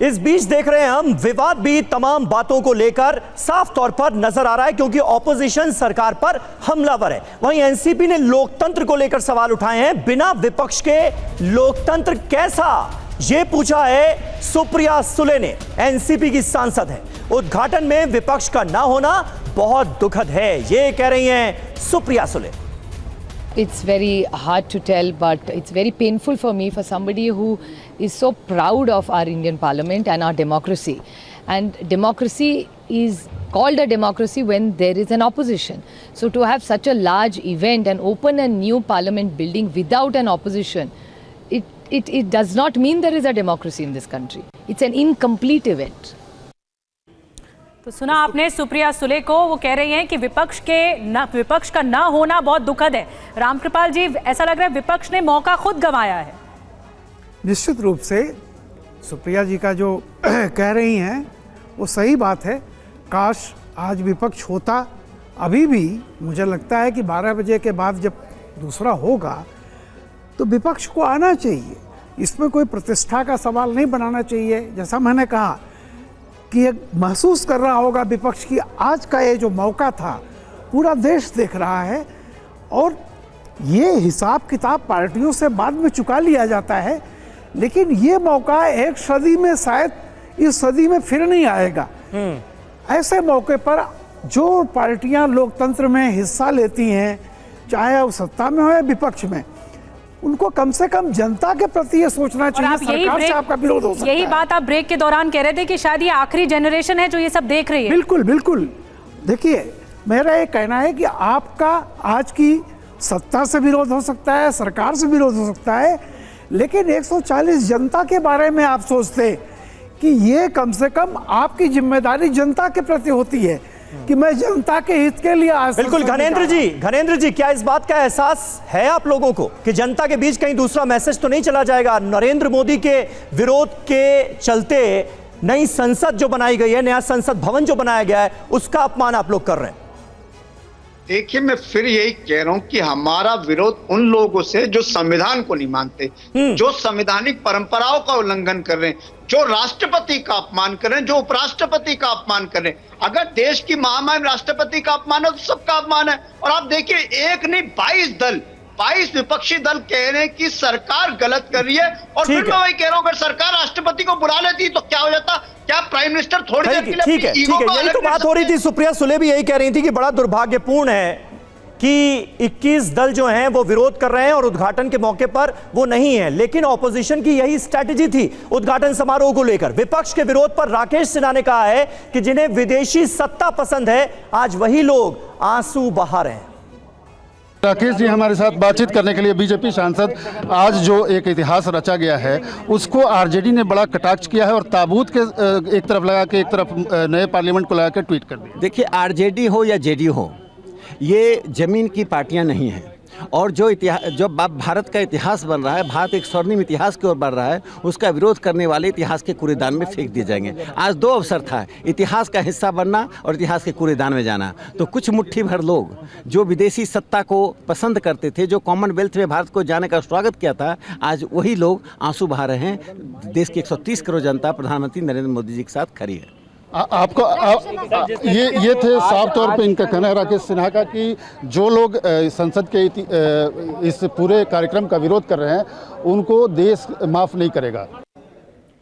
इस बीच देख रहे हैं हम विवाद भी तमाम बातों को लेकर साफ तौर पर नजर आ रहा है क्योंकि ऑपोजिशन सरकार पर हमलावर है। वहीं एनसीपी ने लोकतंत्र को लेकर सवाल उठाए हैं। बिना विपक्ष के लोकतंत्र कैसा, यह पूछा है सुप्रिया सुले ने। एनसीपी की सांसद है। उद्घाटन में विपक्ष का ना होना बहुत दुखद है, ये कह रही हैं Supriya Sule. It's very hard to tell, but it's very painful for me, for somebody who is so proud of our Indian Parliament and our democracy. And democracy is called a democracy when there is an opposition. So to have such a large event and open a new Parliament building without an opposition, it does not mean there is a democracy in this country. It's an incomplete event. तो सुना आपने सुप्रिया सुले को, वो कह रही हैं कि विपक्ष का ना होना बहुत दुखद है। रामकृपाल जी, ऐसा लग रहा है विपक्ष ने मौका खुद गंवाया है। निश्चित रूप से सुप्रिया जी का जो कह रही हैं वो सही बात है। काश आज विपक्ष होता। अभी भी मुझे लगता है कि 12 बजे के बाद जब दूसरा होगा तो विपक्ष को आना चाहिए। इसमें कोई प्रतिष्ठा का सवाल नहीं बनाना चाहिए। जैसा मैंने कहा कि एक महसूस कर रहा होगा विपक्ष की आज का ये जो मौका था पूरा देश देख रहा है, और ये हिसाब किताब पार्टियों से बाद में चुका लिया जाता है, लेकिन ये मौका एक सदी में शायद इस सदी में फिर नहीं आएगा। ऐसे मौके पर जो पार्टियां लोकतंत्र में हिस्सा लेती हैं, चाहे वो सत्ता में हो या विपक्ष में, उनको कम से कम जनता के प्रति ये सोचना चाहिए। सरकार से आपका विरोध हो सकता है। यही बात आप ब्रेक के दौरान कह रहे थे कि शायद ये आखिरी जनरेशन है जो ये सब देख रही है। बिल्कुल बिल्कुल। देखिए, मेरा ये कहना है कि आपका आज की सत्ता से विरोध हो सकता है, सरकार से विरोध हो सकता है, लेकिन 140 जनता के बारे में आप सोचते कि ये कम से कम आपकी जिम्मेदारी जनता के प्रति होती है कि मैं जनता के हित के लिए आज। बिल्कुल। घनेंद्र जी, क्या इस बात का एहसास है आप लोगों को कि जनता के बीच कहीं दूसरा मैसेज तो नहीं चला जाएगा? नरेंद्र मोदी के विरोध के चलते नई संसद जो बनाई गई है, नया संसद भवन जो बनाया गया है, उसका अपमान आप लोग कर रहे हैं। देखिए, मैं फिर यही कह रहा हूं कि हमारा विरोध उन लोगों से जो संविधान को नहीं मानते, जो संवैधानिक परंपराओं का उल्लंघन कर रहे हैं, जो राष्ट्रपति का अपमान कर रहे हैं, जो उपराष्ट्रपति का अपमान कर रहे हैं। अगर देश की महामहिम राष्ट्रपति का अपमान है तो सबका अपमान है। और आप देखिए, एक नहीं 22 विपक्षी दल कह रहे हैं कि सरकार गलत कर रही है, और फिर मैं वही कह रहा हूं, अगर सरकार राष्ट्रपति को बुला लेती तो क्या हो जाता? क्या प्राइम मिनिस्टर थोड़ी देर के लिए ठीक है, यही तो बात हो रही थी। सुप्रिया सुले भी यही कह रही थी कि बड़ा दुर्भाग्यपूर्ण है कि 21 दल जो हैं वो विरोध कर रहे हैं और उद्घाटन के मौके पर वो नहीं है। लेकिन ऑपोजिशन की यही स्ट्रैटेजी थी उद्घाटन समारोह को लेकर। विपक्ष के विरोध पर राकेश सिन्हा ने कहा है कि जिन्हें विदेशी सत्ता पसंद है, आज वही लोग आंसू बहा रहे हैं। राकेश जी हमारे साथ बातचीत करने के लिए। बीजेपी सांसद, आज जो एक इतिहास रचा गया है उसको आरजेडी ने बड़ा कटाक्ष किया है और ताबूत के एक तरफ लगा के एक तरफ नए पार्लियामेंट को लगा के ट्वीट कर दिया। देखिए, आरजेडी हो या जेडीयू हो, ये जमीन की पार्टियां नहीं हैं। और जो भारत का इतिहास बन रहा है, भारत एक स्वर्णिम इतिहास की ओर बढ़ रहा है, उसका विरोध करने वाले इतिहास के कूड़ेदान में फेंक दिए जाएंगे। आज 2 अवसर था, इतिहास का हिस्सा बनना और इतिहास के कूड़ेदान में जाना। तो कुछ मुट्ठी भर लोग जो विदेशी सत्ता को पसंद करते थे, जो कॉमनवेल्थ में भारत को जाने का स्वागत किया था, आज वही लोग आंसू बहा रहे हैं। देश की 130 करोड़ जनता प्रधानमंत्री नरेंद्र मोदी जी के साथ खड़ी है। ये थे साफ तौर पे इनका कहना है, राकेश सिन्हा का, कि जो लोग संसद के इस पूरे कार्यक्रम का विरोध कर रहे हैं उनको देश माफ नहीं करेगा।